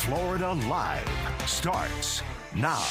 Florida Live starts now.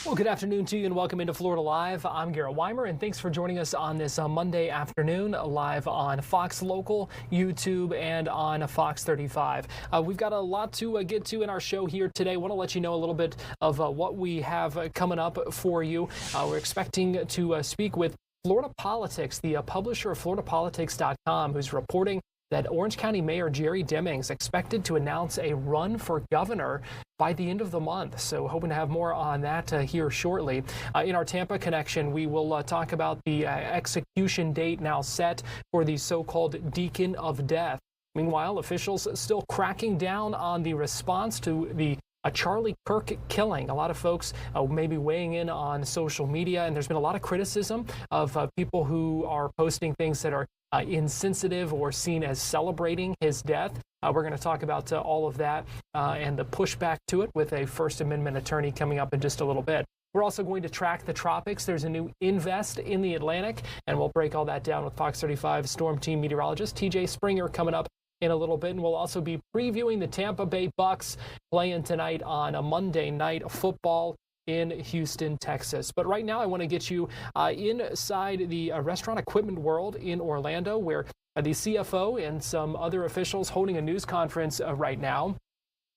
Well, good afternoon to you and welcome into Florida Live. I'm Garrett Weimer, and thanks for joining us on this Monday afternoon live on Fox Local, YouTube, and on Fox 35. We've got a lot to get to in our show here today. I want to let you know a little bit of what we have coming up for you. We're expecting to speak with Florida Politics, the publisher of FloridaPolitics.com, who's reporting that Orange County Mayor Jerry Demings expected to announce a run for governor by the end of the month. So hoping to have more on that here shortly. In our Tampa connection, we will talk about the execution date now set for the so-called Deacon of Death. Meanwhile, officials still cracking down on the response to the Charlie Kirk killing. A lot of folks maybe weighing in on social media, and there's been a lot of criticism of people who are posting things that are insensitive or seen as celebrating his death. We're going to talk about all of that and the pushback to it with a First Amendment attorney coming up in just a little bit. We're also going to track the tropics. There's a new invest in the Atlantic, and we'll break all that down with Fox 35 Storm Team meteorologist TJ Springer coming up in a little bit, and we'll also be previewing the Tampa Bay Bucks playing tonight on a Monday Night Football in Houston, Texas. But right now I want to get you inside the restaurant equipment world in Orlando, where the CFO and some other officials holding a news conference right now.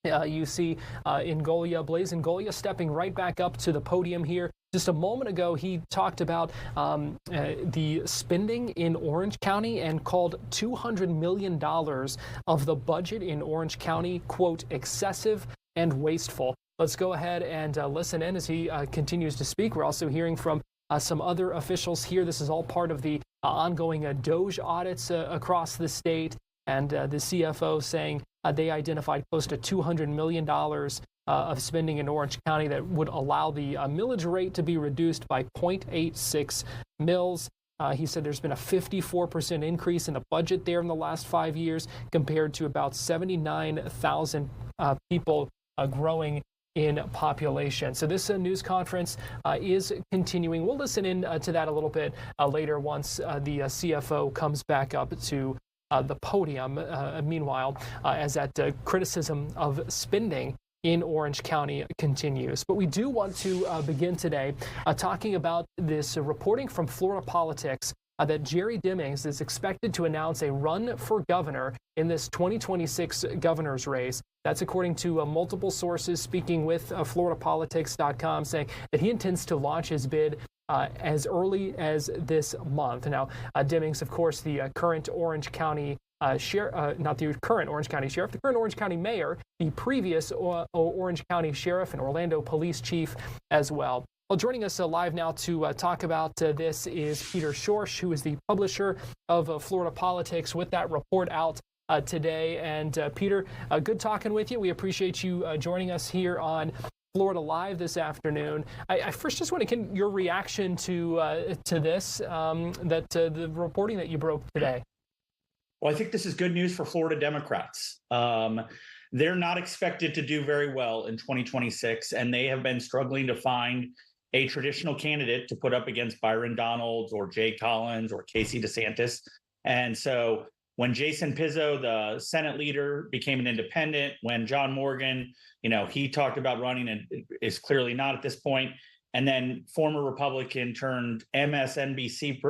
You see Blaise Ngolia stepping right back up to the podium here. Just a moment ago, he talked about the spending in Orange County and called $200 million of the budget in Orange County, quote, excessive and wasteful. Let's go ahead and listen in as he continues to speak. We're also hearing from some other officials here. This is all part of the ongoing DOJ audits across the state, and the CFO saying they identified close to $200 million of spending in Orange County that would allow the millage rate to be reduced by 0.86 mils. He said there's been a 54% increase in the budget there in the last 5 years compared to about 79,000 people growing in population. So this news conference is continuing. We'll listen in to that a little bit later once the CFO comes back up to the podium. Meanwhile, as that criticism of spending in Orange County continues. But we do want to begin today talking about this reporting from Florida Politics that Jerry Demings is expected to announce a run for governor in this 2026 governor's race. That's according to multiple sources speaking with FloridaPolitics.com, saying that he intends to launch his bid as early as this month. Now, Demings, of course, the current Orange County sheriff, not the current Orange County sheriff, the current Orange County mayor, the previous Orange County sheriff and Orlando police chief as well. Well, joining us live now to talk about this is Peter Schorsch, who is the publisher of Florida Politics, with that report out today. And Peter, good talking with you. We appreciate you joining us here on Florida Live this afternoon. I first just want to get your reaction to this, the reporting that you broke today. Well, I think this is good news for Florida Democrats. They're not expected to do very well in 2026, and they have been struggling to find a traditional candidate to put up against Byron Donalds or Jay Collins or Casey DeSantis. And so when Jason Pizzo, the Senate leader, became an independent, when John Morgan, he talked about running and is clearly not at this point. And then former Republican turned MSNBC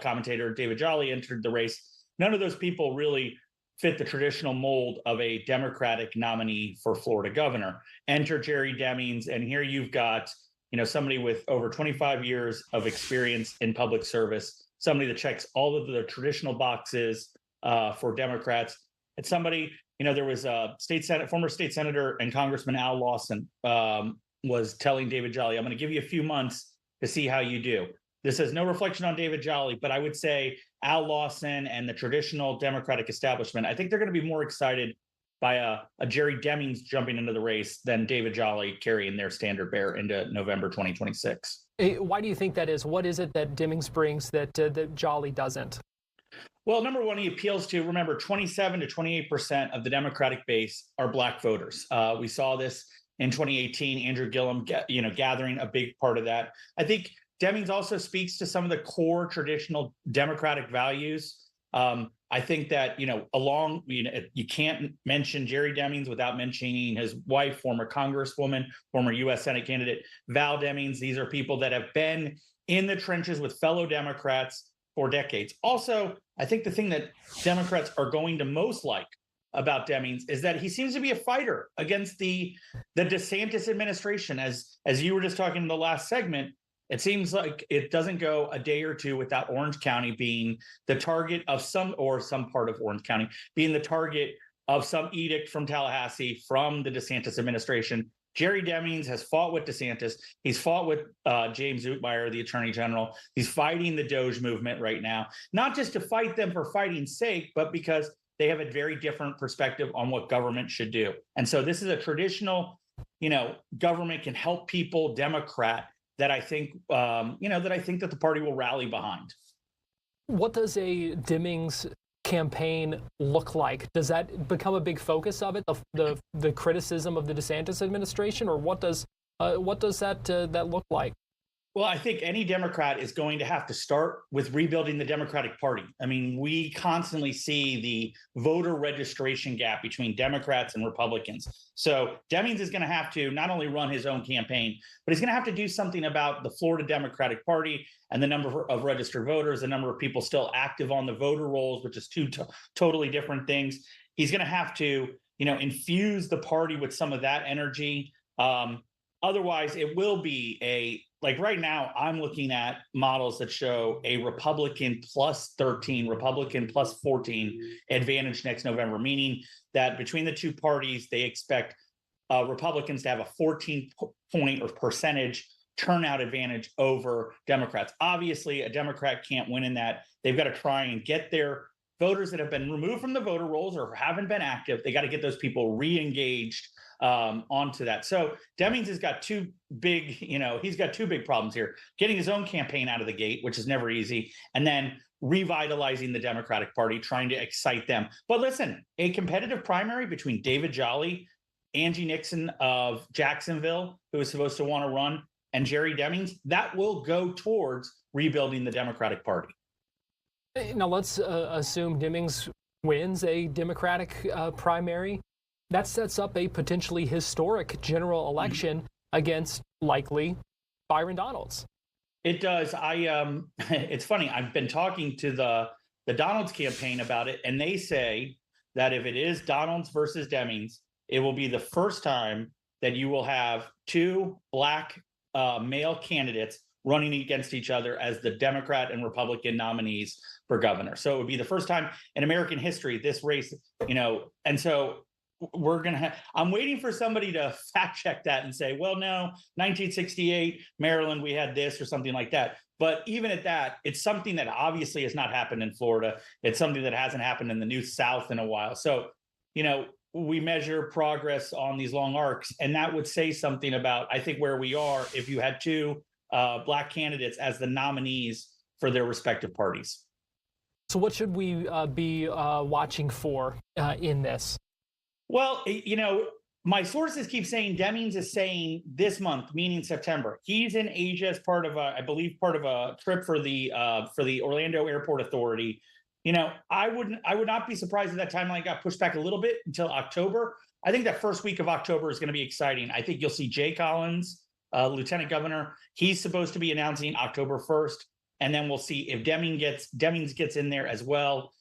commentator David Jolly entered the race. None of those people really fit the traditional mold of a Democratic nominee for Florida governor. Enter Jerry Demings, and here you've got somebody with over 25 years of experience in public service, somebody that checks all of the traditional boxes for Democrats. It's somebody there was a former state senator and Congressman Al Lawson was telling David Jolly, I'm going to give you a few months to see how you do. This is no reflection on David Jolly, but I would say Al Lawson and the traditional Democratic establishment, I think they're going to be more excited by a Jerry Demings jumping into the race than David Jolly carrying their standard bearer into November 2026. Why do you think that is? What is it that Demings brings that Jolly doesn't? Well, number one, he appeals to, remember, 27 to 28% of the Democratic base are Black voters. We saw this in 2018, Andrew Gillum, gathering a big part of that. I think Demings also speaks to some of the core traditional Democratic values. I think that, you can't mention Jerry Demings without mentioning his wife, former Congresswoman, former U.S. Senate candidate Val Demings. These are people that have been in the trenches with fellow Democrats for decades. Also, I think the thing that Democrats are going to most like about Demings is that he seems to be a fighter against the DeSantis administration. As you were just talking in the last segment, it seems like it doesn't go a day or two without Orange County being the target of some part of Orange County being the target of some edict from Tallahassee, from the DeSantis administration. Jerry Demings has fought with DeSantis. He's fought with James Utmeyer, the Attorney General. He's fighting the Doge movement right now, not just to fight them for fighting's sake, but because they have a very different perspective on what government should do. And so this is a traditional, government can help people Democrat that I think, that the party will rally behind. What does a Demings campaign look like? Does that become a big focus of it, the criticism of the DeSantis administration, or what does that look like? Well, I think any Democrat is going to have to start with rebuilding the Democratic Party. I mean, we constantly see the voter registration gap between Democrats and Republicans. So Demings is going to have to not only run his own campaign, but he's going to have to do something about the Florida Democratic Party and the number of registered voters, the number of people still active on the voter rolls, which is two totally different things. He's going to have to, infuse the party with some of that energy. Otherwise, it will be like right now, I'm looking at models that show a Republican plus 13, Republican plus 14 advantage next November, meaning that between the two parties, they expect Republicans to have a 14-point or percentage turnout advantage over Democrats. Obviously, a Democrat can't win in that. They've got to try and get their voters that have been removed from the voter rolls or haven't been active. They got to get those people re-engaged onto that. So Demings has got two big problems here: getting his own campaign out of the gate, which is never easy, and then revitalizing the Democratic Party, trying to excite them. But listen, a competitive primary between David Jolly, Angie Nixon of Jacksonville, who is supposed to want to run, and Jerry Demings, that will go towards rebuilding the Democratic Party. Now let's assume Demings wins a Democratic primary. That sets up a potentially historic general election against likely Byron Donalds. It does. It's funny. I've been talking to the Donalds campaign about it, and they say that if it is Donalds versus Demings, it will be the first time that you will have two Black male candidates running against each other as the Democrat and Republican nominees for governor. So it would be the first time in American history this race, and so I'm waiting for somebody to fact check that and say, well, no, 1968, Maryland, we had this or something like that. But even at that, it's something that obviously has not happened in Florida. It's something that hasn't happened in the New South in a while. So, we measure progress on these long arcs, and that would say something about, I think, where we are if you had two Black candidates as the nominees for their respective parties. So what should we be watching for in this? Well, my sources keep saying Demings is saying this month, meaning September. He's in Asia as part of a trip for the Orlando Airport Authority. I would not be surprised if that timeline got pushed back a little bit until October. I think that first week of October is going to be exciting. I think you'll see Jay Collins, Lieutenant Governor. He's supposed to be announcing October 1st, and then we'll see if Demings gets in there as well.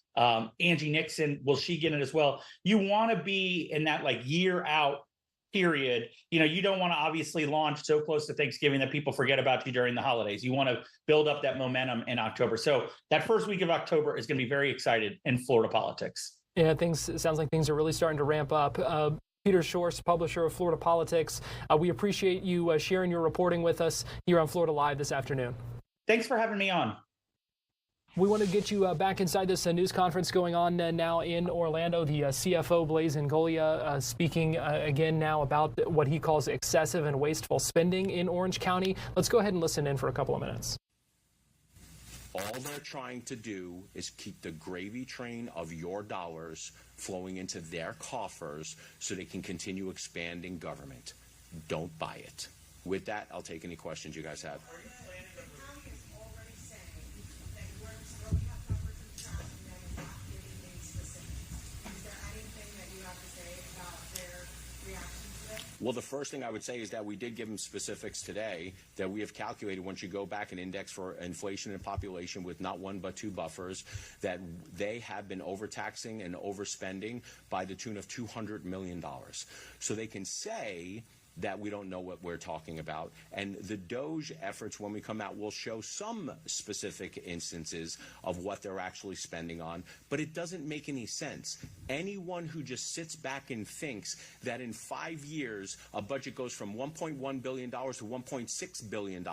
Angie Nixon, will she get it as well? You want to be in that year out period. You don't want to obviously launch so close to Thanksgiving that people forget about you during the holidays. You want to build up that momentum in October. So that first week of October is going to be very excited in Florida politics. Yeah, it sounds like things are really starting to ramp up. Peter Schorst, publisher of Florida Politics, we appreciate you sharing your reporting with us here on Florida Live this afternoon. Thanks for having me on. We want to get you back inside this news conference going on now in Orlando. The CFO, Blaise Ngolia, speaking again now about what he calls excessive and wasteful spending in Orange County. Let's go ahead and listen in for a couple of minutes. All they're trying to do is keep the gravy train of your dollars flowing into their coffers so they can continue expanding government. Don't buy it. With that, I'll take any questions you guys have. Well, the first thing I would say is that we did give them specifics today that we have calculated once you go back and index for inflation and population with not one but two buffers, that they have been overtaxing and overspending by the tune of $200 million. So they can say that we don't know what we're talking about. And the DOGE efforts, when we come out, will show some specific instances of what they're actually spending on, but it doesn't make any sense. Anyone who just sits back and thinks that in 5 years, a budget goes from $1.1 billion to $1.6 billion,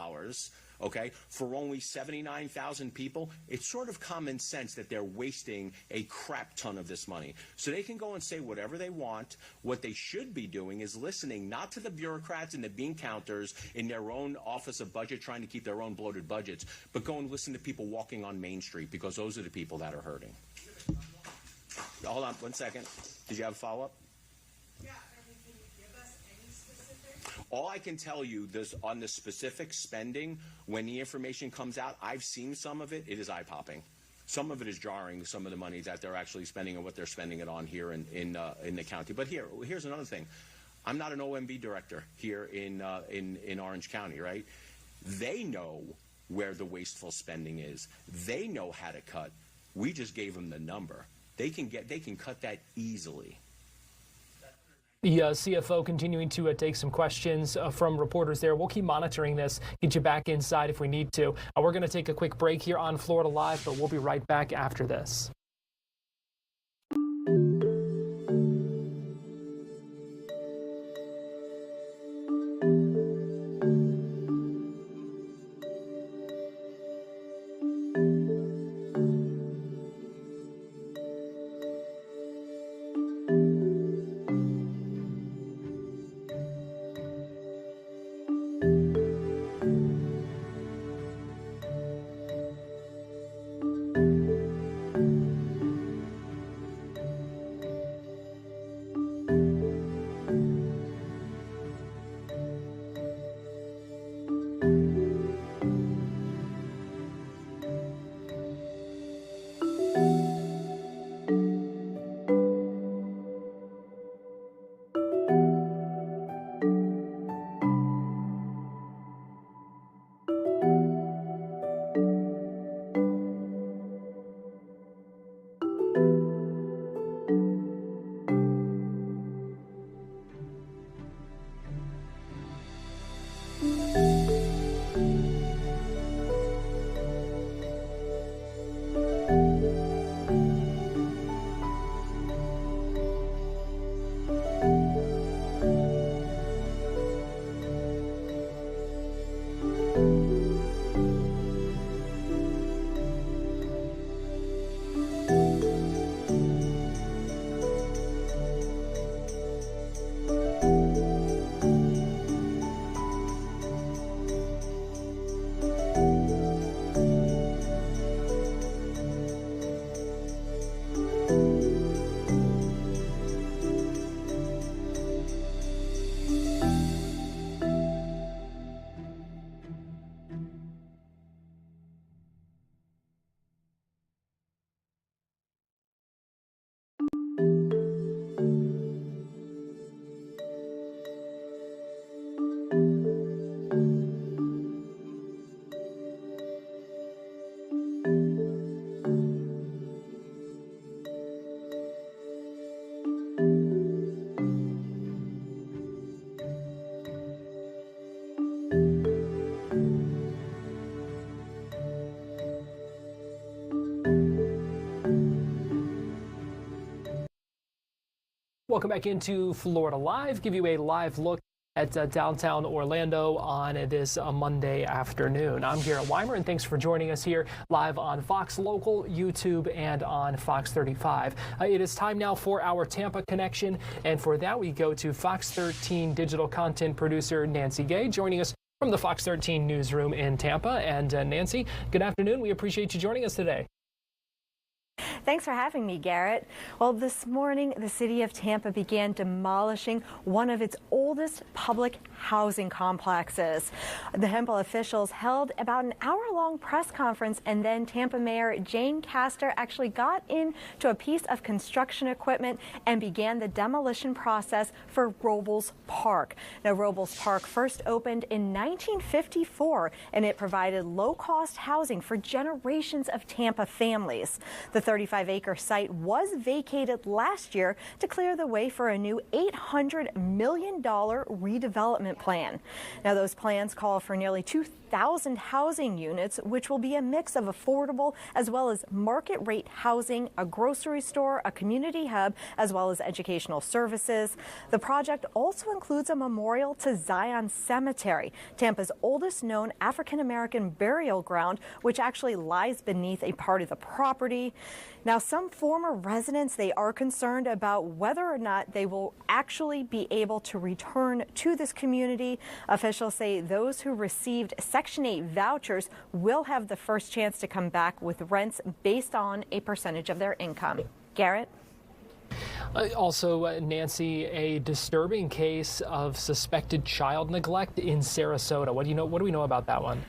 okay, for only 79,000 people, it's sort of common sense that they're wasting a crap ton of this money. So they can go and say whatever they want. What they should be doing is listening not to the bureaucrats and the bean counters in their own office of budget trying to keep their own bloated budgets, but go and listen to people walking on Main Street, because those are the people that are hurting. Hold on 1 second. Did you have a follow-up? Yeah, can you give us any specifics? All I can tell you this on the specific spending, when the information comes out, I've seen some of it. It is eye-popping. Some of it is jarring, some of the money that they're actually spending and what they're spending it on here in the county. But here's another thing. I'm not an OMB director here in Orange County, right? They know where the wasteful spending is. They know how to cut. We just gave them the number. They can cut that easily. The CFO continuing to take some questions from reporters there. We'll keep monitoring this, get you back inside if we need to. We're going to take a quick break here on Florida Live, but we'll be right back after this. Welcome back into Florida Live. Give you a live look at downtown Orlando on this Monday afternoon. I'm Garrett Weimer, and thanks for joining us here live on Fox Local, YouTube, and on Fox 35. It is time now for our Tampa Connection, and for that we go to Fox 13 digital content producer Nancy Gay, joining us from the Fox 13 newsroom in Tampa. And Nancy, good afternoon. We appreciate you joining us today. Thanks for having me, Garrett. Well, this morning, the city of Tampa began demolishing one of its oldest public housing complexes. The Tampa officials held about an hour-long press conference, and then Tampa Mayor Jane Castor actually got into a piece of construction equipment and began the demolition process for Robles Park. Now, Robles Park first opened in 1954, and it provided low-cost housing for generations of Tampa families. The 35-acre site was vacated last year to clear the way for a new $800 million redevelopment plan. Now, those plans call for nearly 2,000 housing units, which will be a mix of affordable as well as market rate housing, a grocery store, a community hub, as well as educational services. The project also includes a memorial to Zion Cemetery, Tampa's oldest known African-American burial ground, which actually lies beneath a part of the property. Now, some former residents, they are concerned about whether or not they will actually be able to return to this community. Officials say those who received Section 8 vouchers will have the first chance to come back with rents based on a percentage of their income. Garrett? Also, Nancy, a disturbing case of suspected child neglect in Sarasota. What do we know about that one?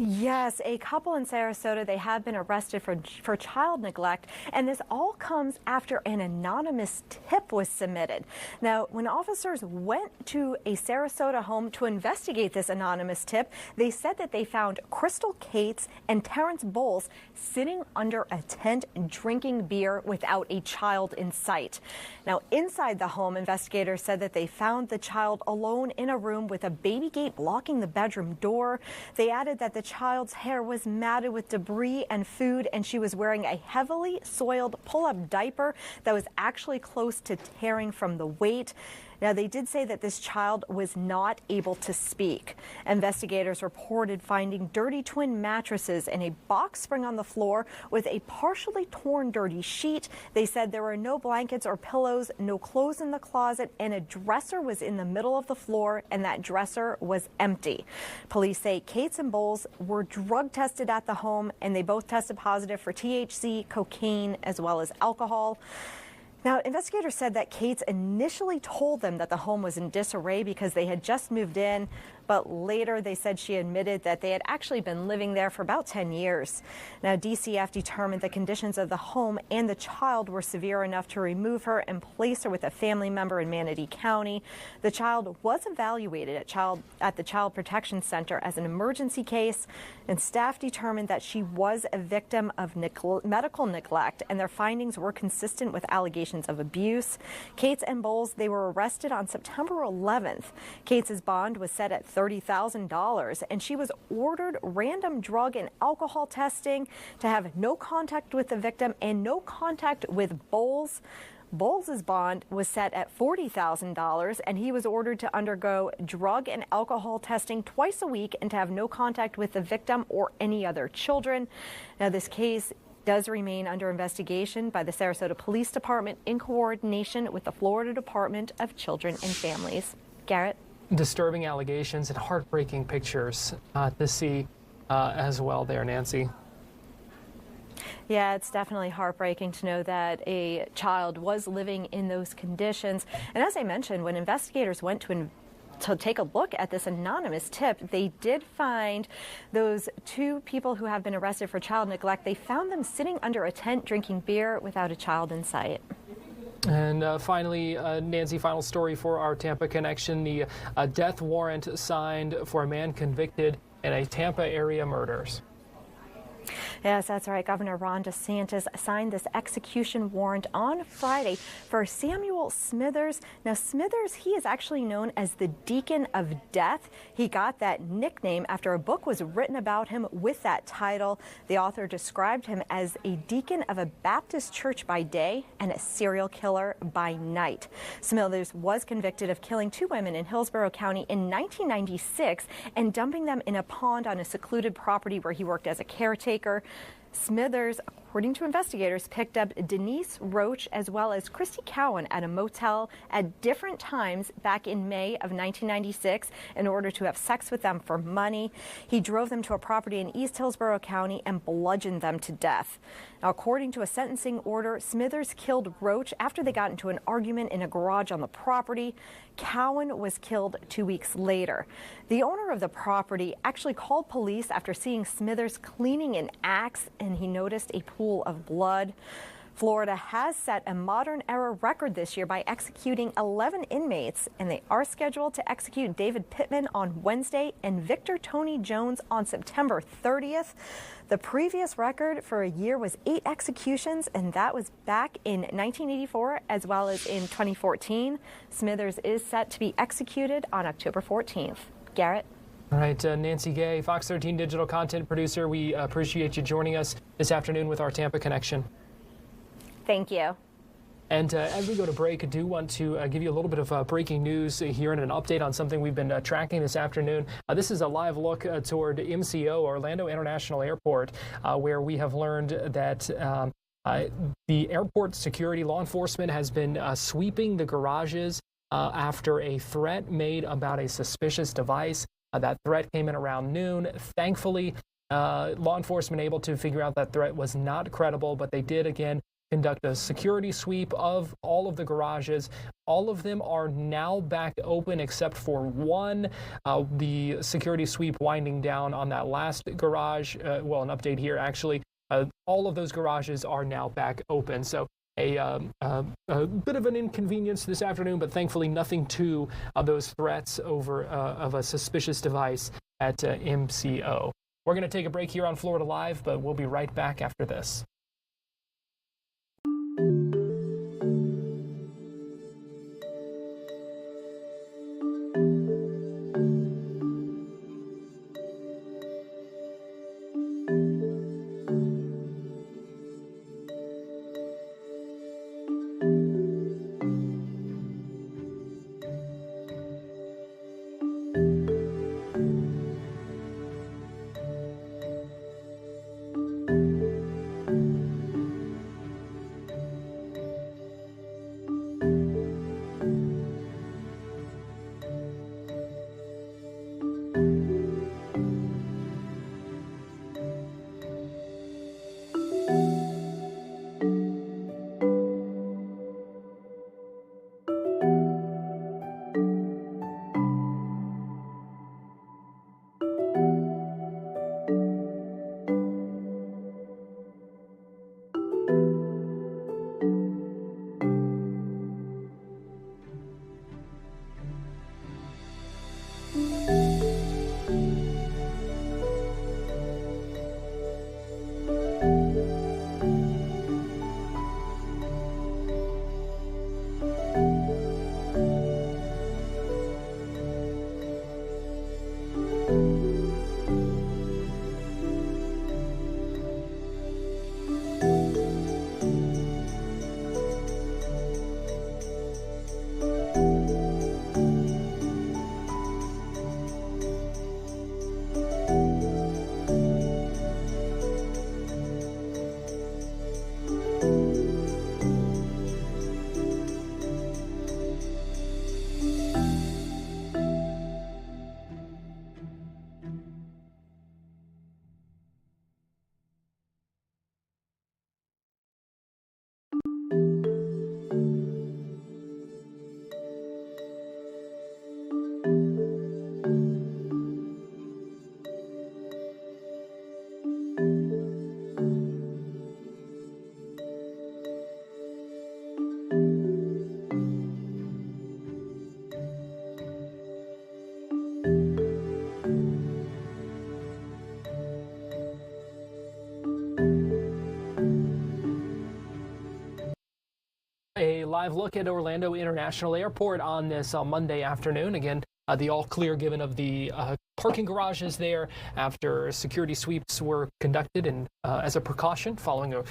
Yes, a couple in Sarasota, they have been arrested for child neglect, and this all comes after an anonymous tip was submitted. Now, when officers went to a Sarasota home to investigate this anonymous tip, they said that they found Crystal Cates and Terrence Bowles sitting under a tent drinking beer without a child in sight. Now, inside the home, investigators said that they found the child alone in a room with a baby gate blocking the bedroom door. They added that the child's hair was matted with debris and food, and she was wearing a heavily soiled pull-up diaper that was actually close to tearing from the weight. Now, they did say that this child was not able to speak. Investigators reported finding dirty twin mattresses and a box spring on the floor with a partially torn dirty sheet. They said there were no blankets or pillows, no clothes in the closet, and a dresser was in the middle of the floor, and that dresser was empty. Police say Cates and Bowles were drug tested at the home, and they both tested positive for THC, cocaine, as well as alcohol. Now, investigators said that Cates initially told them that the home was in disarray because they had just moved in, but later they said she admitted that they had actually been living there for about 10 years. Now, DCF determined the conditions of the home and the child were severe enough to remove her and place her with a family member in Manatee County. The child was evaluated at the Child Protection Center as an emergency case, and staff determined that she was a victim of medical neglect, and their findings were consistent with allegations of abuse. Cates and Bowles, they were arrested on September 11th. Cates' bond was set at $30,000, and she was ordered random drug and alcohol testing to have no contact with the victim and no contact with Bowles. Bowles' bond was set at $40,000, and he was ordered to undergo drug and alcohol testing twice a week and to have no contact with the victim or any other children. Now, this case does remain under investigation by the Sarasota Police Department in coordination with the Florida Department of Children and Families. Garrett? Disturbing allegations and heartbreaking pictures to see as well there, Nancy. Yeah, it's definitely heartbreaking to know that a child was living in those conditions. And as I mentioned, when investigators went to take a look at this anonymous tip, they did find those two people who have been arrested for child neglect. They found them sitting under a tent drinking beer without a child in sight. And finally, Nancy, final story for our Tampa Connection. The death warrant signed for a man convicted in a Tampa area murders. Yes, that's right. Governor Ron DeSantis signed this execution warrant on Friday for Samuel Smithers. Now, Smithers, he is actually known as the Deacon of Death. He got that nickname after a book was written about him with that title. The author described him as a deacon of a Baptist church by day and a serial killer by night. Smithers was convicted of killing 2 women in Hillsborough County in 1996 and dumping them in a pond on a secluded property where he worked as a caretaker. Smithers, according to investigators, picked up Denise Roach as well as Christy Cowan at a motel at different times back in May of 1996 in order to have sex with them for money. He drove them to a property in East Hillsborough County and bludgeoned them to death. Now, according to a sentencing order, Smithers killed Roach after they got into an argument in a garage on the property. Cowan was killed 2 weeks later. The owner of the property actually called police after seeing Smithers cleaning an axe, and he noticed a pool of blood. Florida has set a modern era record this year by executing 11 inmates, and they are scheduled to execute David Pittman on Wednesday and Victor Tony Jones on September 30th. The previous record for a year was 8 executions, and that was back in 1984 as well as in 2014. Smithers is set to be executed on October 14th. Garrett? All right, Nancy Gay, Fox 13 digital content producer, we appreciate you joining us this afternoon with our Tampa Connection. Thank you. And as we go to break, I do want to give you a little bit of breaking news here and an update on something we've been tracking this afternoon. This is a live look toward MCO, Orlando International Airport, where we have learned that the airport security law enforcement has been sweeping the garages after a threat made about a suspicious device. That threat came in around noon. Thankfully, law enforcement able to figure out that threat was not credible, but they did again conduct a security sweep of all of the garages. All of them are now back open except for one. The security sweep winding down on that last garage. Well, an update here actually. All of those garages are now back open. So a bit of an inconvenience this afternoon, but thankfully nothing to those threats over of a suspicious device at MCO. We're going to take a break here on Florida Live, but we'll be right back after this. live look at Orlando International Airport on this Monday afternoon. Again, the all clear given of the parking garages there after security sweeps were conducted and as a precaution following a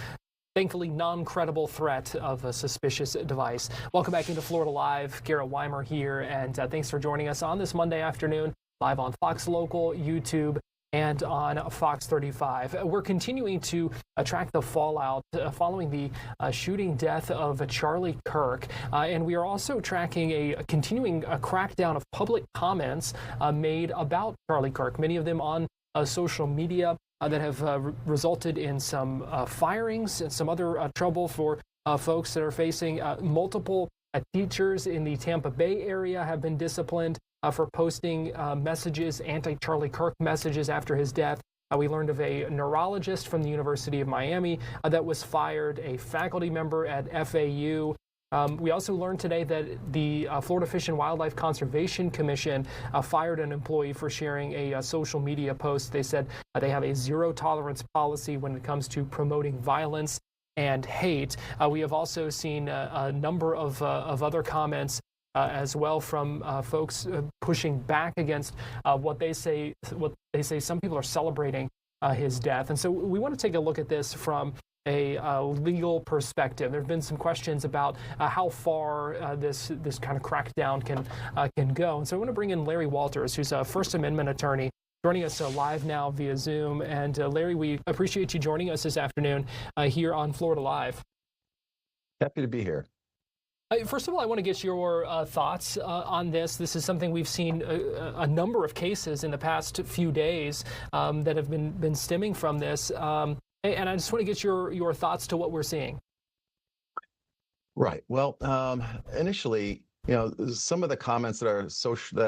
thankfully non-credible threat of a suspicious device. Welcome back into Florida Live. Garrett Weimer here, and thanks for joining us on this Monday afternoon, live on Fox Local, YouTube, and on Fox 35. We're continuing to track the fallout following the shooting death of Charlie Kirk, and we are also tracking a continuing crackdown of public comments made about Charlie Kirk, many of them on social media that have resulted in some firings and some other trouble for folks that are facing. Multiple teachers in the Tampa Bay area have been disciplined for posting messages, anti-Charlie Kirk messages after his death. We learned of a neurologist from the University of Miami that was fired, a faculty member at FAU. We also learned today that the Florida Fish and Wildlife Conservation Commission fired an employee for sharing a social media post. They said they have a zero tolerance policy when it comes to promoting violence and hate. We have also seen a number of other comments as well from folks pushing back against what they say some people are celebrating his death. And so we want to take a look at this from a legal perspective. There have been some questions about how far this kind of crackdown can go. And so I want to bring in Larry Walters, who's a First Amendment attorney, joining us live now via Zoom. And Larry, we appreciate you joining us this afternoon here on Florida Live. Happy to be here. First of all, I want to get your thoughts on this. This is something we've seen a number of cases in the past few days that have been stemming from this. And I just want to get your thoughts to what we're seeing. Right. Well, initially, some of the comments that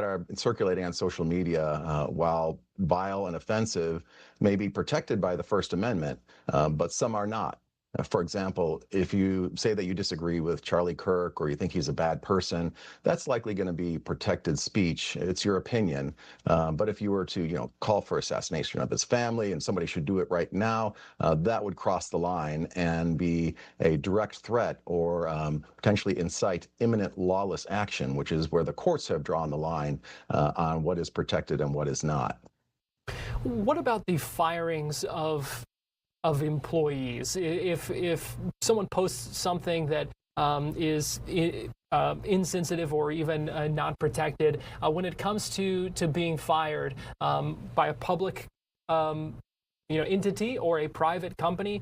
are circulating on social media, while vile and offensive, may be protected by the First Amendment, but some are not. For example, if you say that you disagree with Charlie Kirk or you think he's a bad person, that's likely going to be protected speech. It's your opinion. But if you were to, call for assassination of his family and somebody should do it right now, that would cross the line and be a direct threat or potentially incite imminent lawless action, which is where the courts have drawn the line on what is protected and what is not. What about the firings of employees? If someone posts something that is insensitive or even not protected, when it comes to being fired by a public entity or a private company,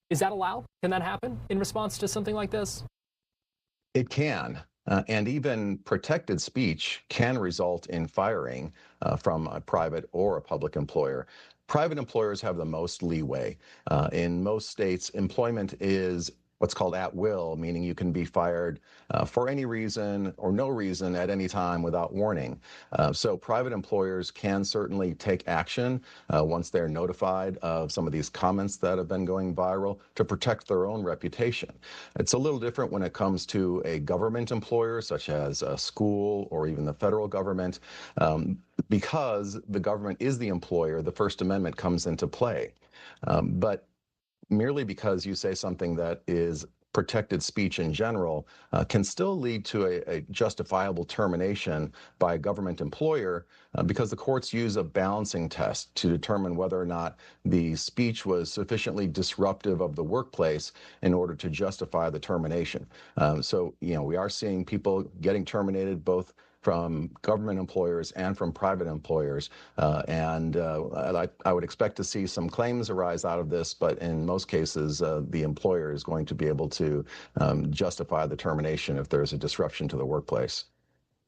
is that allowed? Can that happen in response to something like this? It can. And even protected speech can result in firing from a private or a public employer. Private employers have the most leeway. In most states, employment is what's called at will, meaning you can be fired for any reason or no reason at any time without warning. So private employers can certainly take action once they're notified of some of these comments that have been going viral to protect their own reputation. It's a little different when it comes to a government employer, such as a school or even the federal government. Because the government is the employer, the First Amendment comes into play. But merely because you say something that is protected speech in general can still lead to a justifiable termination by a government employer because the courts use a balancing test to determine whether or not the speech was sufficiently disruptive of the workplace in order to justify the termination. So, we are seeing people getting terminated both from government employers and from private employers. And I would expect to see some claims arise out of this, but in most cases, the employer is going to be able to justify the termination if there's a disruption to the workplace.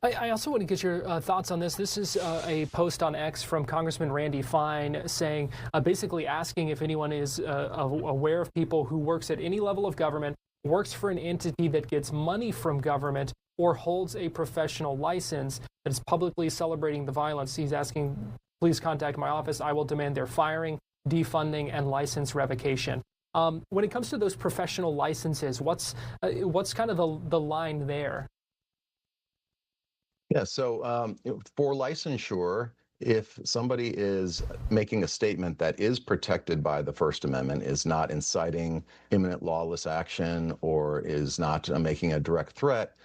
I also want to get your thoughts on this. This is a post on X from Congressman Randy Fine saying, basically asking if anyone is aware of people who works at any level of government, works for an entity that gets money from government, or holds a professional license that is publicly celebrating the violence. He's asking, please contact my office. I will demand their firing, defunding, and license revocation. When it comes to those professional licenses, what's kind of the line there? Yeah, so for licensure, if somebody is making a statement that is protected by the First Amendment, is not inciting imminent lawless action, or is not making a direct threat,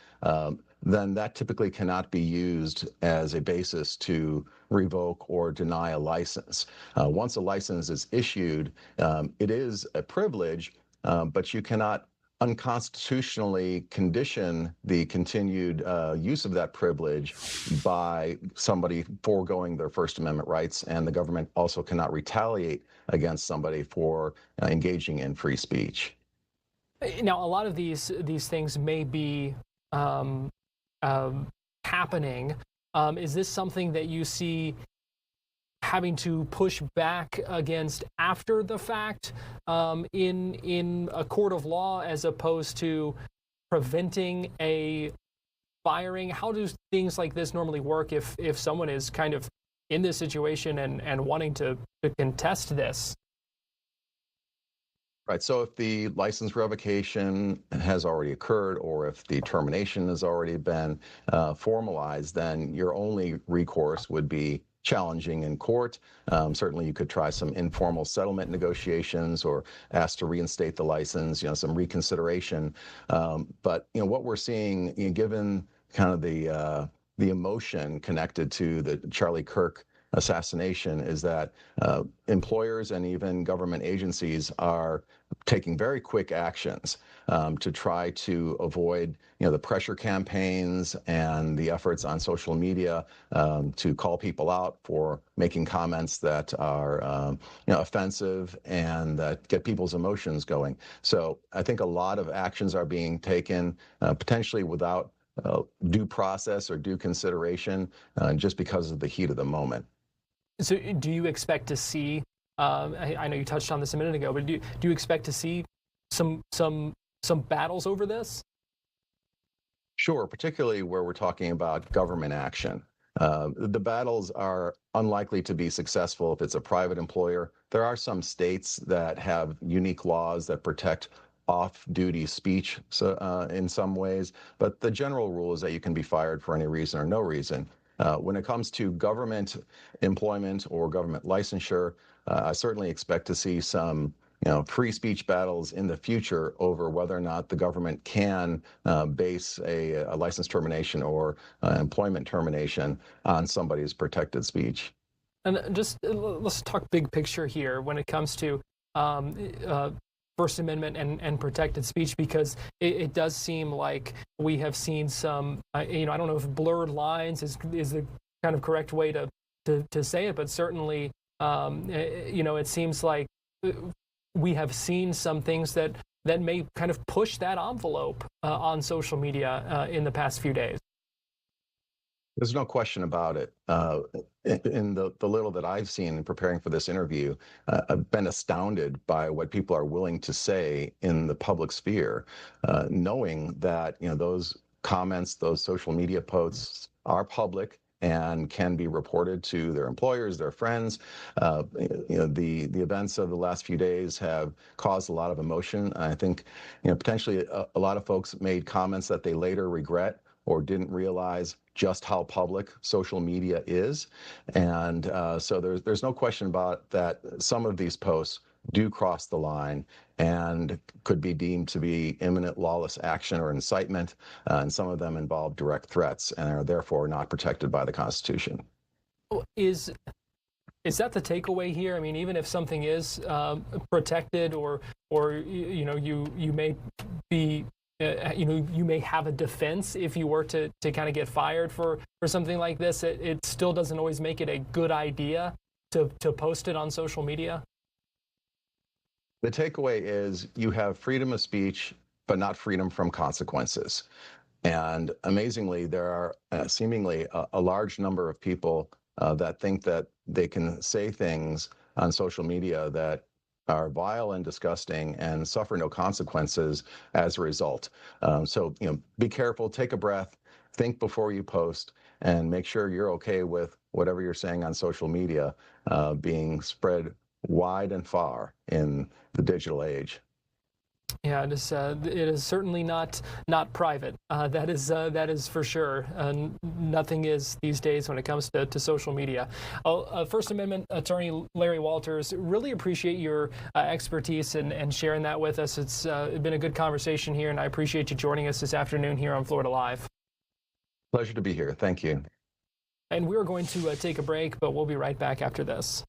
then that typically cannot be used as a basis to revoke or deny a license. Once a license is issued, it is a privilege, but you cannot unconstitutionally condition the continued use of that privilege by somebody foregoing their First Amendment rights, and the government also cannot retaliate against somebody for engaging in free speech. Now, a lot of these things may be happening. Is this something that you see having to push back against after the fact in a court of law, as opposed to preventing a firing? How do things like this normally work if someone is kind of in this situation and wanting to contest this? Right. So if the license revocation has already occurred, or if the termination has already been formalized, then your only recourse would be challenging in court. Certainly, you could try some informal settlement negotiations or ask to reinstate the license, some reconsideration. But what we're seeing, given kind of the emotion connected to the Charlie Kirk assassination, is that employers and even government agencies are taking very quick actions to try to avoid the pressure campaigns and the efforts on social media to call people out for making comments that are offensive and that get people's emotions going. So I think a lot of actions are being taken potentially without due process or due consideration, just because of the heat of the moment. So do you expect to see, I know you touched on this a minute ago, but do you expect to see some battles over this? Sure, particularly where we're talking about government action. The battles are unlikely to be successful if it's a private employer. There are some states that have unique laws that protect off-duty speech in some ways, but the general rule is that you can be fired for any reason or no reason. When it comes to government employment or government licensure, I certainly expect to see some free speech battles in the future over whether or not the government can base a license termination or employment termination on somebody's protected speech. And just let's talk big picture here when it comes to First Amendment and protected speech, because it does seem like we have seen some, I don't know if blurred lines is the kind of correct way to say it, but certainly, it seems like we have seen some things that may kind of push that envelope on social media in the past few days. There's no question about it. In the little that I've seen in preparing for this interview, I've been astounded by what people are willing to say in the public sphere, knowing that those comments, those social media posts are public and can be reported to their employers, their friends. The events of the last few days have caused a lot of emotion. I think potentially a lot of folks made comments that they later regret or didn't realize just how public social media is. And so there's no question about that. Some of these posts do cross the line and could be deemed to be imminent lawless action or incitement, and some of them involve direct threats and are therefore not protected by the Constitution. Is that the takeaway here? I mean, even if something is protected, or you may be you may have a defense if you were to kind of get fired for something like this, it still doesn't always make it a good idea to post it on social media? The takeaway is you have freedom of speech, but not freedom from consequences. And amazingly, there are seemingly a large number of people that think that they can say things on social media that are vile and disgusting and suffer no consequences as a result. So, be careful, take a breath, think before you post, and make sure you're okay with whatever you're saying on social media being spread wide and far in the digital age. Yeah, it is certainly not private. That is for sure. Nothing is these days when it comes to social media. First Amendment attorney Larry Walters, really appreciate your expertise and sharing that with us. It's been a good conversation here, and I appreciate you joining us this afternoon here on Florida Live. Pleasure to be here. Thank you. And we're going to take a break, but we'll be right back after this.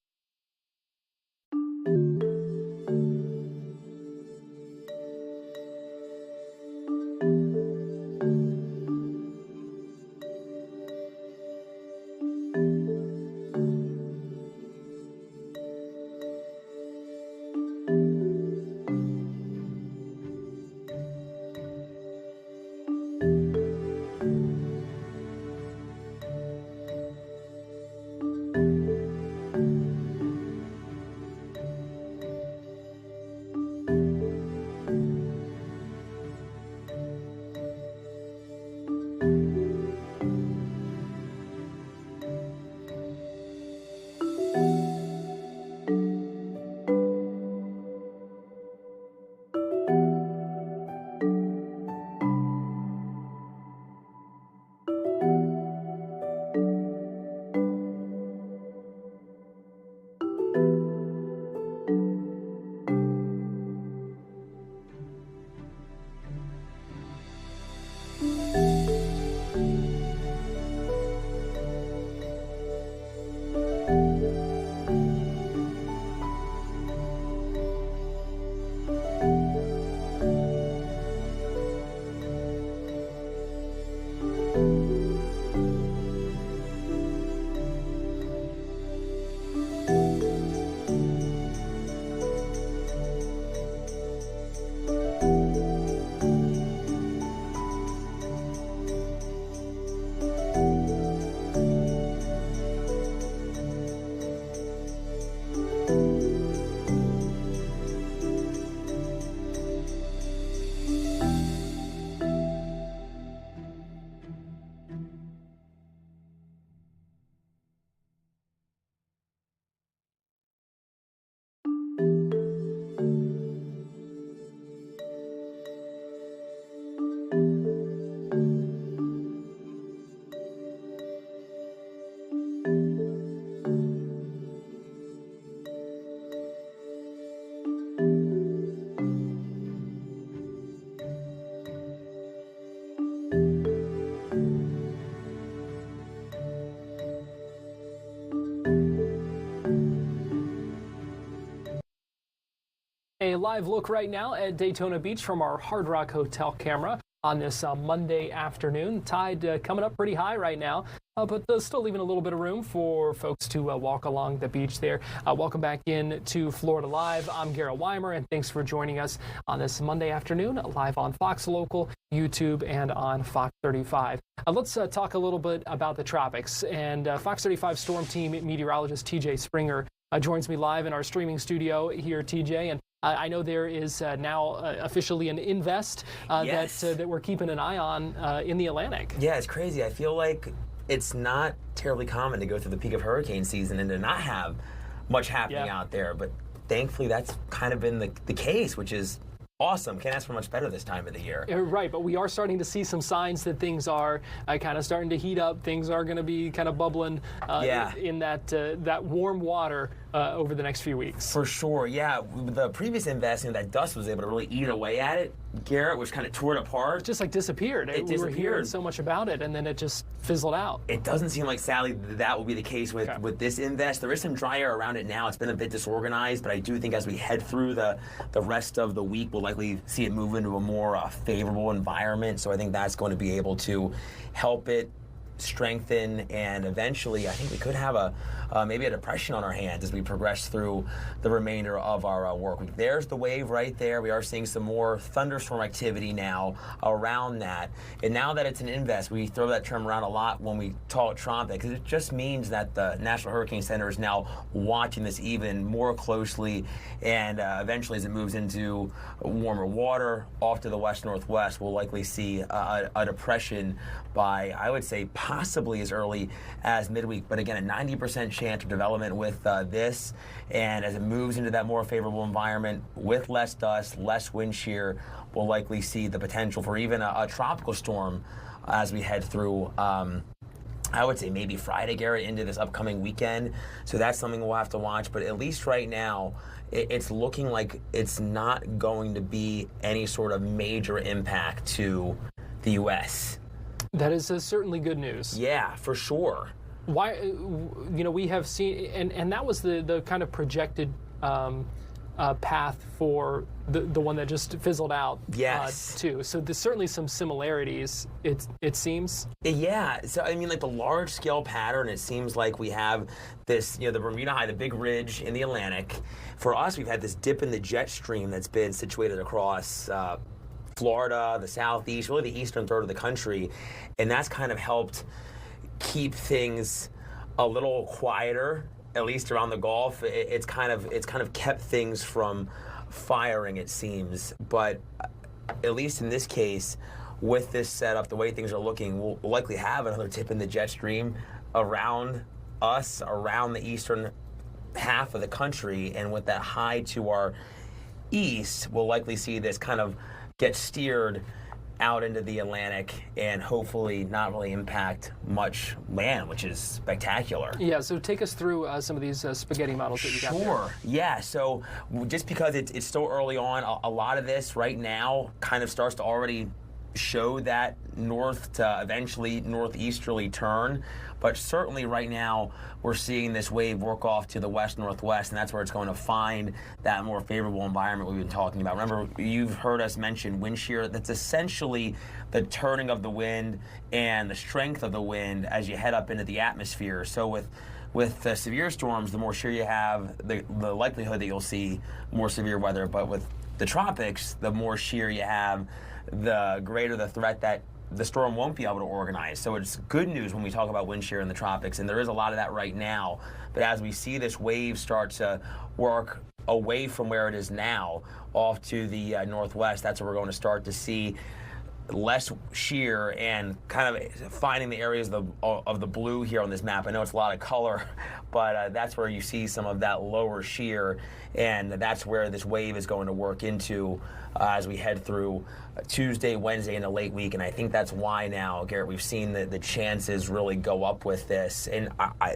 A live look right now at Daytona Beach from our Hard Rock Hotel camera on this Monday afternoon. Tide coming up pretty high right now, but still leaving a little bit of room for folks to walk along the beach there. Welcome back in to Florida Live. I'm Garrett Weimer, and thanks for joining us on this Monday afternoon, live on Fox Local, YouTube, and on Fox 35. Let's talk a little bit about the tropics. And Fox 35 Storm Team meteorologist TJ Springer joins me live in our streaming studio here, TJ. And I know there is now officially an invest that we're keeping an eye on in the Atlantic. Yeah, it's crazy. I feel like it's not terribly common to go through the peak of hurricane season and to not have much happening out there. But thankfully, that's kind of been the case, which is awesome. Can't ask for much better this time of the year. Right, but we are starting to see some signs that things are kind of starting to heat up. Things are going to be kind of bubbling in that warm water over the next few weeks. For sure, yeah. The previous investing, that dust was able to really eat away at it. Garrett was kind of torn apart. It just like disappeared. We were hearing so much about it, and then it just fizzled out. It doesn't seem like, sadly, that will be the case with this invest. There is some dry air around it now. It's been a bit disorganized, but I do think as we head through the rest of the week, we'll likely see it move into a more favorable environment. So I think that's going to be able to help it strengthen, and eventually I think we could have maybe a depression on our hands as we progress through the remainder of our work week. There's the wave right there. We are seeing some more thunderstorm activity now around that. And now that it's an invest, we throw that term around a lot when we talk tropic, because it just means that the National Hurricane Center is now watching this even more closely, and eventually as it moves into warmer water off to the west-northwest, we'll likely see a depression by, I would say, possibly as early as midweek. But again, a 90% chance of development with this. And as it moves into that more favorable environment with less dust, less wind shear, we'll likely see the potential for even a tropical storm as we head through, I would say maybe Friday, Garrett, into this upcoming weekend. So that's something we'll have to watch. But at least right now, it's looking like it's not going to be any sort of major impact to the U.S. That is certainly good news. Yeah, for sure. Why, we have seen, and that was the kind of projected path for the one that just fizzled out. Yes. Too. So there's certainly some similarities, it seems. Yeah. So, I mean, like the large scale pattern, it seems like we have this, the Bermuda High, the big ridge in the Atlantic. For us, we've had this dip in the jet stream that's been situated across Florida, the southeast, really the eastern third of the country. And that's kind of helped keep things a little quieter, at least around the Gulf. It's kind of kept things from firing, it seems. But at least in this case, with this setup, the way things are looking, we'll likely have another tip in the jet stream around us, around the eastern half of the country. And with that high to our east, we'll likely see this kind of get steered out into the Atlantic and hopefully not really impact much land, which is spectacular. Yeah, so take us through some of these spaghetti models that you got there. Sure. Yeah, so just because it's still early on, a lot of this right now kind of starts to already show that north to eventually northeasterly turn. But certainly right now, we're seeing this wave work off to the west-northwest, and that's where it's going to find that more favorable environment we've been talking about. Remember, you've heard us mention wind shear. That's essentially the turning of the wind and the strength of the wind as you head up into the atmosphere. So with the severe storms, the more shear you have, the likelihood that you'll see more severe weather. But with the tropics, the more shear you have, the greater the threat that the storm won't be able to organize. So it's good news when we talk about wind shear in the tropics, and there is a lot of that right now. But as we see this wave start to work away from where it is now, off to the northwest, that's where we're going to start to see less shear and kind of finding the areas of the blue here on this map. I know it's a lot of color, but that's where you see some of that lower shear, and that's where this wave is going to work into as we head through Tuesday, Wednesday, and the late week. And I think that's why now, Garrett, we've seen the chances really go up with this. And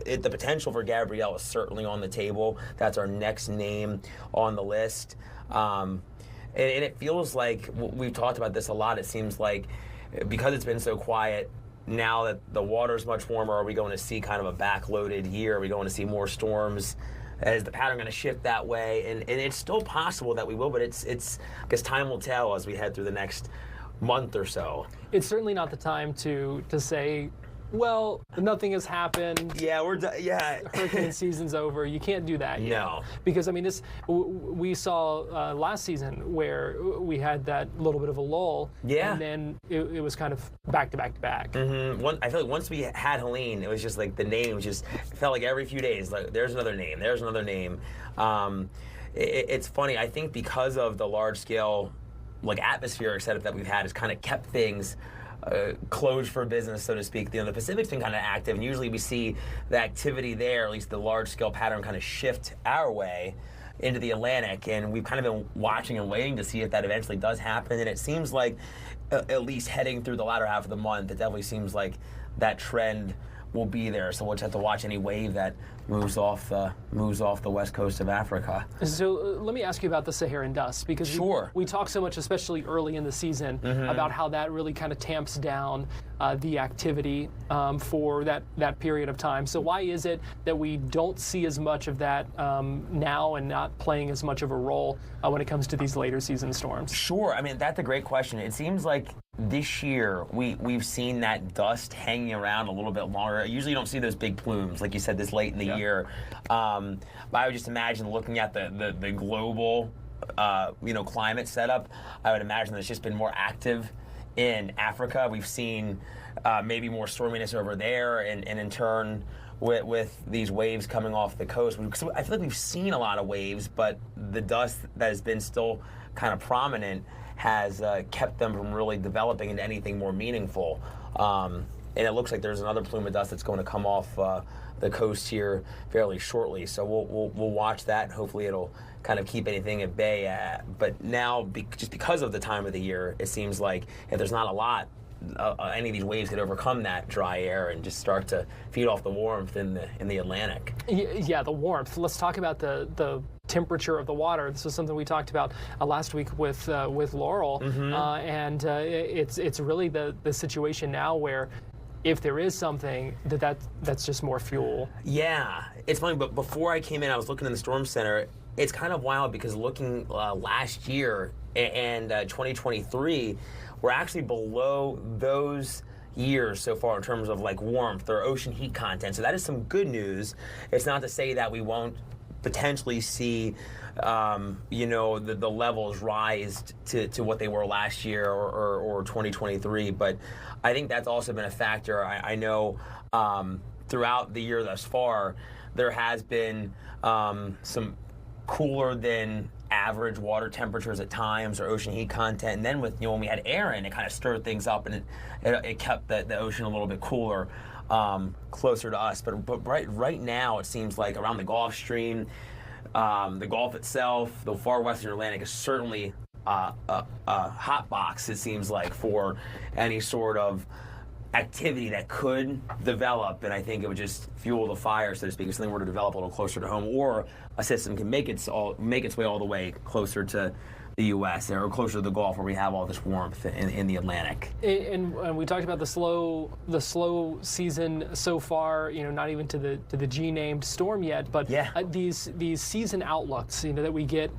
the potential for Gabrielle is certainly on the table. That's our next name on the list. And it feels like, we've talked about this a lot, it seems like because it's been so quiet, now that the water's much warmer, are we going to see kind of a backloaded year? Are we going to see more storms? Is the pattern going to shift that way? And it's still possible that we will, but it's I guess time will tell as we head through the next month or so. It's certainly not the time to say, well, nothing has happened. Yeah, we're done. Yeah, hurricane season's over. You can't do that yet. No, because I mean, we saw last season where we had that little bit of a lull. Yeah, and then it was kind of back to back to back. Mm-hmm. I feel like once we had Helene, it was just like the name just felt like every few days, like there's another name, there's another name. It's funny. I think because of the large scale, like atmospheric setup that we've had, has kind of kept things closed for business, so to speak. The Pacific's been kind of active, and usually we see the activity there, at least the large-scale pattern, kind of shift our way into the Atlantic, and we've kind of been watching and waiting to see if that eventually does happen, and it seems like, at least heading through the latter half of the month, it definitely seems like that trend will be there, so we'll just have to watch any wave that moves off the west coast of Africa. So let me ask you about the Saharan dust, because sure. we talk so much, especially early in the season, about how that really kind of tamps down the activity for that period of time. So why is it that we don't see as much of that now and not playing as much of a role when it comes to these later season storms? Sure. I mean, that's a great question. It seems like this year we've seen that dust hanging around a little bit longer. Usually you don't see those big plumes, like you said, this late in the year. But I would just imagine, looking at the global climate setup, I would imagine that it's just been more active in Africa. We've seen maybe more storminess over there, and in turn with these waves coming off the coast. So I feel like we've seen a lot of waves, but the dust that has been still kind of prominent has kept them from really developing into anything more meaningful. and it looks like there's another plume of dust that's going to come off the coast here fairly shortly. So we'll watch that, and hopefully it'll kind of keep anything at bay. But now, just because of the time of the year, it seems like if there's not a lot, any of these waves could overcome that dry air and just start to feed off the warmth in the Atlantic. Yeah, the warmth. Let's talk about the temperature of the water. This was something we talked about last week with Laurel, and it's really the situation now where if there is something that's just more fuel. Yeah, it's funny. But before I came in, I was looking in the Storm Center. It's kind of wild because looking last year and 2023. We're actually below those years so far in terms of like warmth or ocean heat content. So that is some good news. It's not to say that we won't potentially see, the levels rise to what they were last year or 2023. But I think that's also been a factor. I know throughout the year thus far, there has been some cooler than average water temperatures at times or ocean heat content, and then with when we had Aaron, it kind of stirred things up and it kept the ocean a little bit cooler, closer to us. But right now it seems like around the Gulf Stream, the Gulf itself, the far western Atlantic is certainly a hot box. It seems like for any sort of activity that could develop, and I think it would just fuel the fire, so to speak, if something were to develop a little closer to home, or a system can make its way all the way closer to the U.S. or closer to the Gulf, where we have all this warmth in the Atlantic. And we talked about the slow season so far. Not even to the G-named storm yet, but these season outlooks, that we get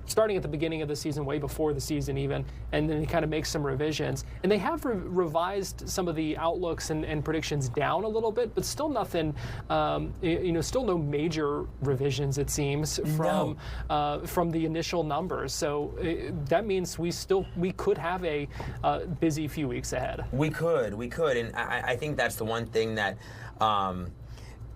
starting at the beginning of the season, way before the season even, and then kind of make some revisions. And they have revised some of the outlooks and predictions down a little bit, but still nothing, still no major revisions, it seems, from the initial numbers. So that means we could have a busy few weeks ahead. We could, and I think that's the one thing that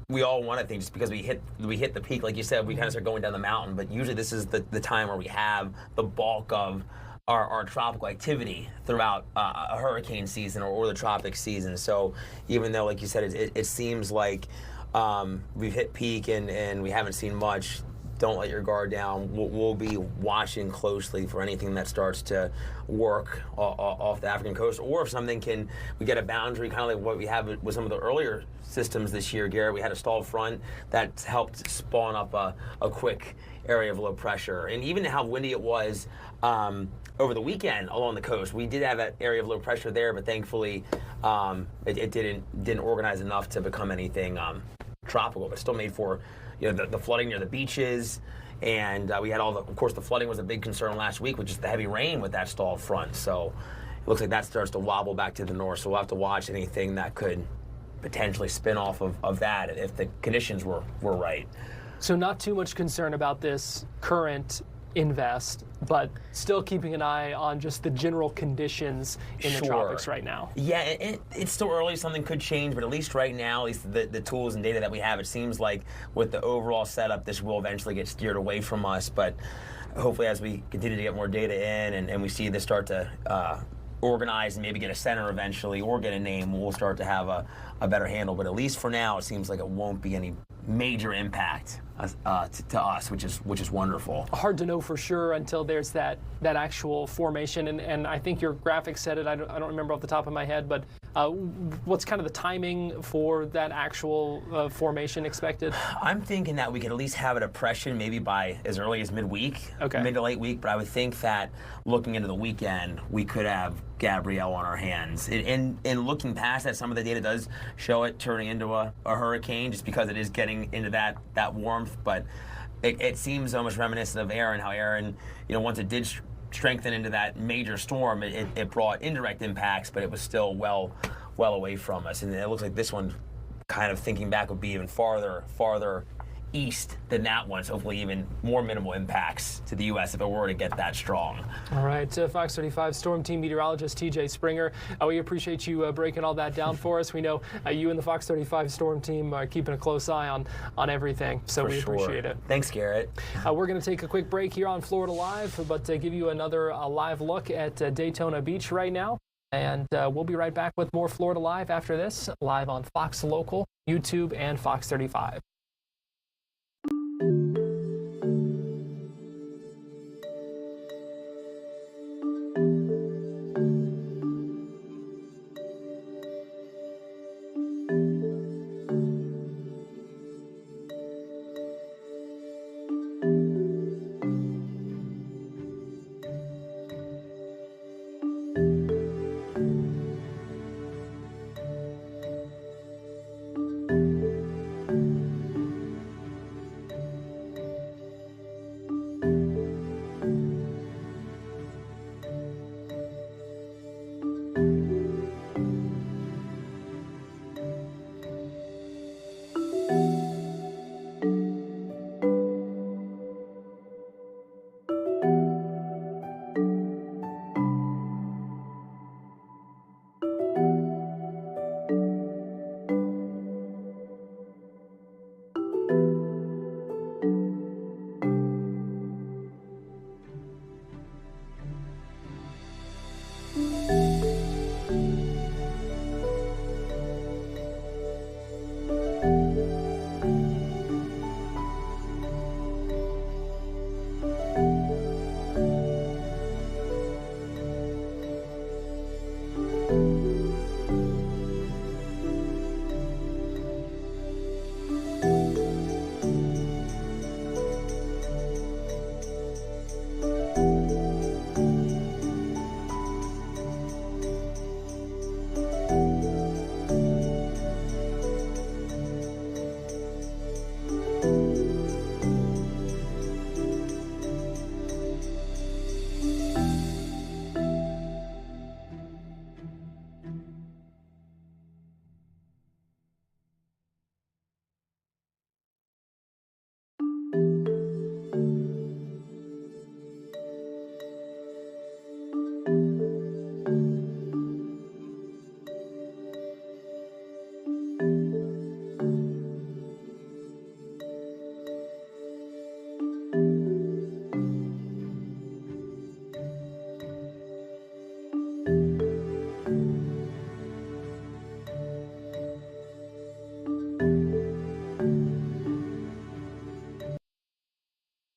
we all want to think, just because we hit the peak, like you said, we kind of start going down the mountain. But usually this is the time where we have the bulk of our tropical activity throughout a hurricane season or the tropic season. So even though, like you said, it seems like we've hit peak and we haven't seen much, don't let your guard down. We'll be watching closely for anything that starts to work off the African coast, or if we get a boundary, kind of like what we have with some of the earlier systems this year, Garrett. We had a stalled front that helped spawn up a quick area of low pressure. And even how windy it was over the weekend along the coast, we did have that area of low pressure there, but thankfully it didn't organize enough to become anything tropical, but still made for the flooding near the beaches. And we had of course, the flooding was a big concern last week, which is the heavy rain with that stalled front. So it looks like that starts to wobble back to the north. So we'll have to watch anything that could potentially spin off of that if the conditions were right. So not too much concern about this current invest, but still keeping an eye on just the general conditions in the tropics right now. Yeah, it's still early. Something could change, but at least right now, at least the tools and data that we have, it seems like with the overall setup, this will eventually get steered away from us. But hopefully as we continue to get more data in and we see this start to organize and maybe get a center eventually or get a name, we'll start to have a better handle. But at least for now, it seems like it won't be any major impact to us, which is wonderful. Hard to know for sure until there's that actual formation, and I think your graphic said it. I don't remember off the top of my head, but what's kind of the timing for that actual formation expected? I'm thinking that we could at least have a depression maybe by as early as midweek, mid to late week. But I would think that looking into the weekend, we could have Gabrielle on our hands. And looking past that, some of the data does show it turning into a hurricane, just because it is getting into that warmth. But it seems almost reminiscent of Aaron, how Aaron, once it did strengthen into that major storm, it brought indirect impacts, but it was still well away from us. And it looks like this one, kind of thinking back, would be even farther east than that one, so hopefully even more minimal impacts to the U.S. if it were to get that strong. All right, Fox 35 Storm Team meteorologist TJ Springer, we appreciate you breaking all that down for us. We know you and the Fox 35 Storm Team are keeping a close eye on everything, so we appreciate it. Thanks, Garrett. We're going to take a quick break here on Florida Live, but give you another live look at Daytona Beach right now. And we'll be right back with more Florida Live after this, live on Fox Local, YouTube, and Fox 35.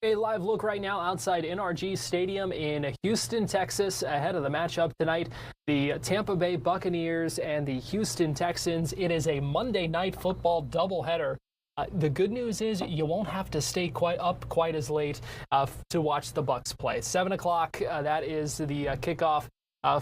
A live look right now outside NRG Stadium in Houston, Texas, ahead of the matchup tonight. The Tampa Bay Buccaneers and the Houston Texans. It is a Monday Night Football doubleheader. The good news is you won't have to stay quite as late to watch the Bucs play. 7 o'clock, that is the kickoff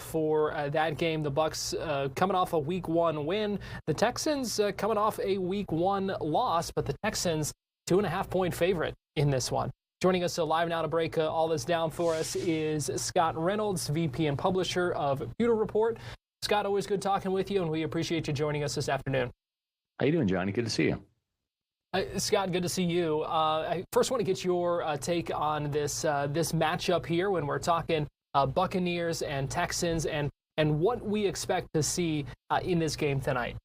for that game. The Bucs coming off a Week 1 win. The Texans coming off a Week 1 loss, but the Texans 2.5-point favorite in this one. Joining us live now to break all this down for us is Scott Reynolds, VP and publisher of Pewter Report. Scott, always good talking with you, and we appreciate you joining us this afternoon. How you doing, Johnny? Good to see you. Scott, good to see you. I first want to get your take on this matchup here when we're talking Buccaneers and Texans and what we expect to see in this game tonight.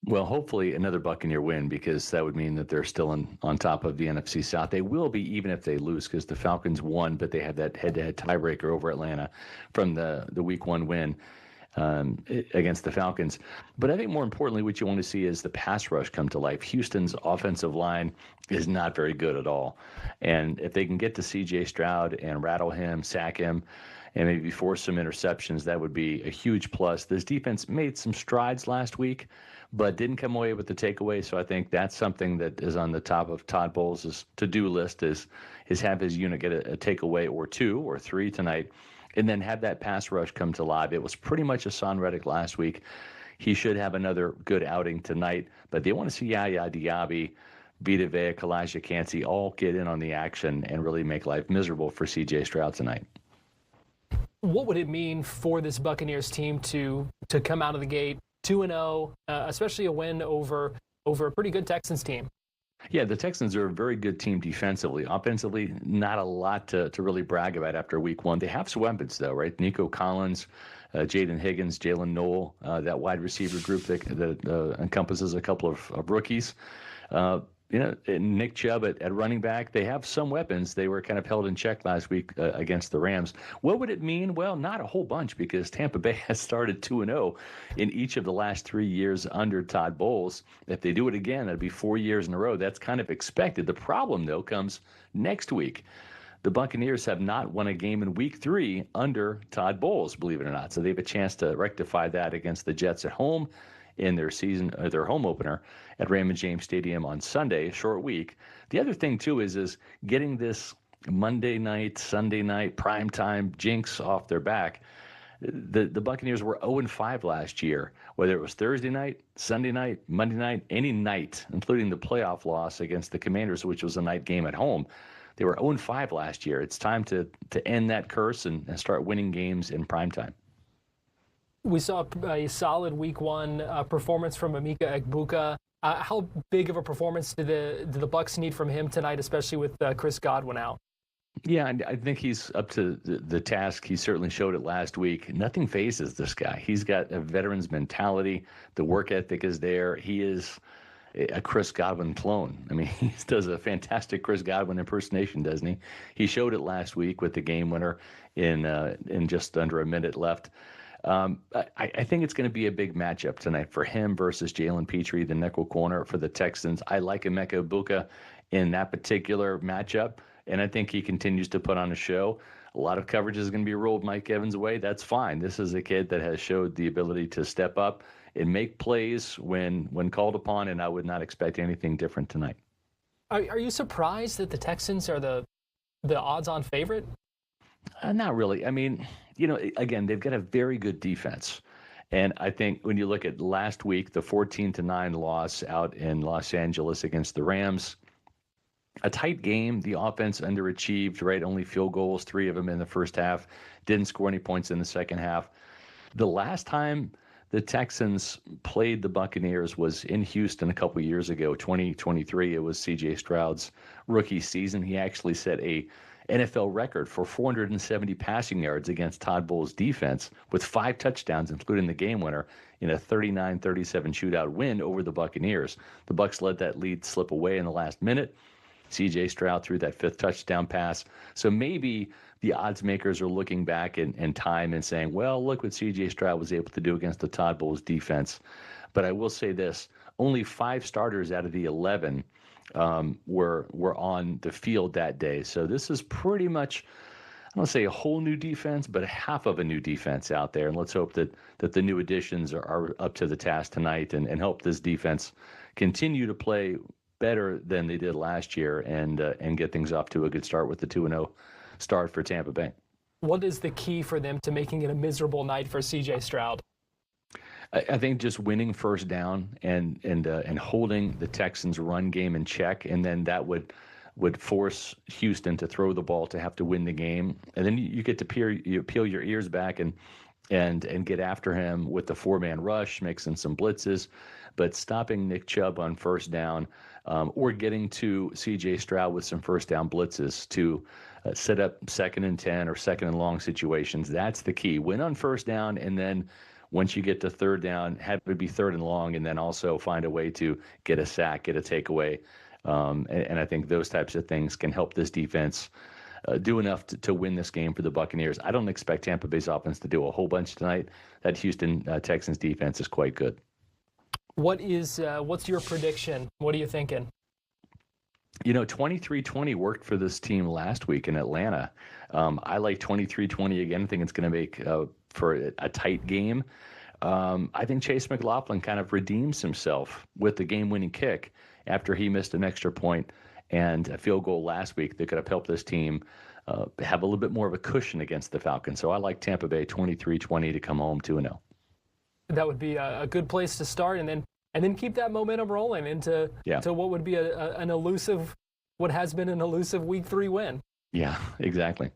Well, hopefully another Buccaneer win, because that would mean that they're still on top of the NFC South. They will be even if they lose, because the Falcons won, but they had that head-to-head tiebreaker over Atlanta from the Week 1 win against the Falcons. But I think more importantly, what you want to see is the pass rush come to life. Houston's offensive line is not very good at all. And if they can get to C.J. Stroud and rattle him, sack him, and maybe force some interceptions, that would be a huge plus. This defense made some strides last week, but didn't come away with the takeaway. So I think that's something that is on the top of Todd Bowles' to-do list is have his unit get a takeaway or 2 or 3 tonight, and then have that pass rush come to life. It was pretty much Hassan Reddick last week. He should have another good outing tonight, but they want to see Yaya Diaby, Vita Vea, Kalijah Kancey all get in on the action and really make life miserable for C.J. Stroud tonight. What would it mean for this Buccaneers team to come out of the gate 2-0, especially a win over a pretty good Texans team? Yeah, the Texans are a very good team defensively. Offensively, not a lot to really brag about after Week 1. They have some weapons, though, right? Nico Collins, Jaden Higgins, Jalen Noel, that wide receiver group that encompasses a couple of rookies. Nick Chubb at running back, they have some weapons. They were kind of held in check last week against the Rams. What would it mean? Well, not a whole bunch, because Tampa Bay has started 2-0 in each of the last 3 years under Todd Bowles. If they do it again, that'd be 4 years in a row. That's kind of expected. The problem, though, comes next week. The Buccaneers have not won a game in week 3 under Todd Bowles, believe it or not. So they have a chance to rectify that against the Jets at home in their home opener at Raymond James Stadium on Sunday, a short week. The other thing, too, is getting this Monday night, Sunday night, primetime jinx off their back. The Buccaneers were 0-5 last year, whether it was Thursday night, Sunday night, Monday night, any night, including the playoff loss against the Commanders, which was a night game at home. They were 0-5 last year. It's time to end that curse and start winning games in primetime. We saw a solid week 1 performance from Emeka Egbuka. How big of a performance do the Bucs need from him tonight, especially with Chris Godwin out? Yeah, I think he's up to the task. He certainly showed it last week. Nothing phases this guy. He's got a veteran's mentality. The work ethic is there. He is a Chris Godwin clone. I mean, he does a fantastic Chris Godwin impersonation, doesn't he? He showed it last week with the game winner in just under a minute left. I think it's going to be a big matchup tonight for him versus Jalen Petrie, the nickel corner for the Texans. I like Emeka Egbuka in that particular matchup, and I think he continues to put on a show. A lot of coverage is going to be rolled Mike Evans' way. That's fine. This is a kid that has showed the ability to step up and make plays when called upon, and I would not expect anything different tonight. Are you surprised that the Texans are the odds-on favorite? Not really. I mean, again, they've got a very good defense. And I think when you look at last week, the 14-9 loss out in Los Angeles against the Rams, a tight game. The offense underachieved, right? Only field goals, 3 of them in the first half. Didn't score any points in the second half. The last time the Texans played the Buccaneers was in Houston a couple years ago, 2023. It was C.J. Stroud's rookie season. He actually set a NFL record for 470 passing yards against Todd Bowles' defense with 5 touchdowns, including the game winner, in a 39-37 shootout win over the Buccaneers. The Bucs let that lead slip away in the last minute. C.J. Stroud threw that 5th touchdown pass. So maybe the odds makers are looking back in time and saying, well, look what C.J. Stroud was able to do against the Todd Bowles defense. But I will say this, only 5 starters out of the 11 were on the field that day. So this is pretty much, I don't want to say a whole new defense, but a half of a new defense out there. And let's hope that the new additions are up to the task tonight and help this defense continue to play better than they did last year and get things off to a good start with the 2-0 start for Tampa Bay. What is the key for them to making it a miserable night for C.J. Stroud? I think just winning first down and holding the Texans' run game in check, and then that would force Houston to throw the ball to have to win the game, and then you get to peel your ears back and get after him with the 4-man rush, mixing some blitzes, but stopping Nick Chubb on first down or getting to C.J. Stroud with some first down blitzes to set up 2nd and 10 or 2nd and long situations. That's the key. Win on first down, and then once you get to 3rd down, have it be 3rd and long, and then also find a way to get a sack, get a takeaway. And I think those types of things can help this defense do enough to win this game for the Buccaneers. I don't expect Tampa Bay's offense to do a whole bunch tonight. That Houston Texans defense is quite good. What's your prediction? What are you thinking? 23-20 worked for this team last week in Atlanta. I like 23-20 again. I think it's going to make for a tight game. I think Chase McLaughlin kind of redeems himself with the game-winning kick after he missed an extra point and a field goal last week that could have helped this team have a little bit more of a cushion against the Falcons. So I like Tampa Bay 23-20 to come home 2-0. That would be a good place to start, and then keep that momentum rolling into to what would be what has been an elusive Week 3 win. Yeah, exactly.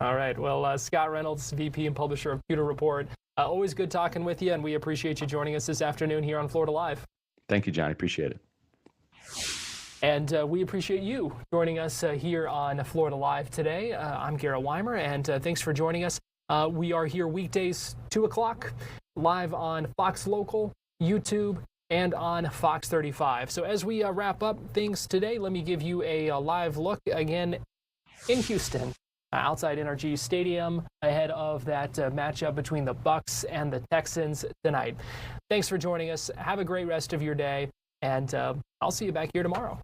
All right. Well, Scott Reynolds, VP and publisher of Pewter Report. Always good talking with you, and we appreciate you joining us this afternoon here on Florida Live. Thank you, Johnny. Appreciate it. And we appreciate you joining us here on Florida Live today. I'm Garrett Weimer, and thanks for joining us. We are here weekdays, 2 o'clock, live on Fox Local, YouTube, and on Fox 35. So as we wrap up things today, let me give you a live look again in Houston, outside NRG Stadium, ahead of that matchup between the Bucs and the Texans tonight. Thanks for joining us. Have a great rest of your day, and I'll see you back here tomorrow.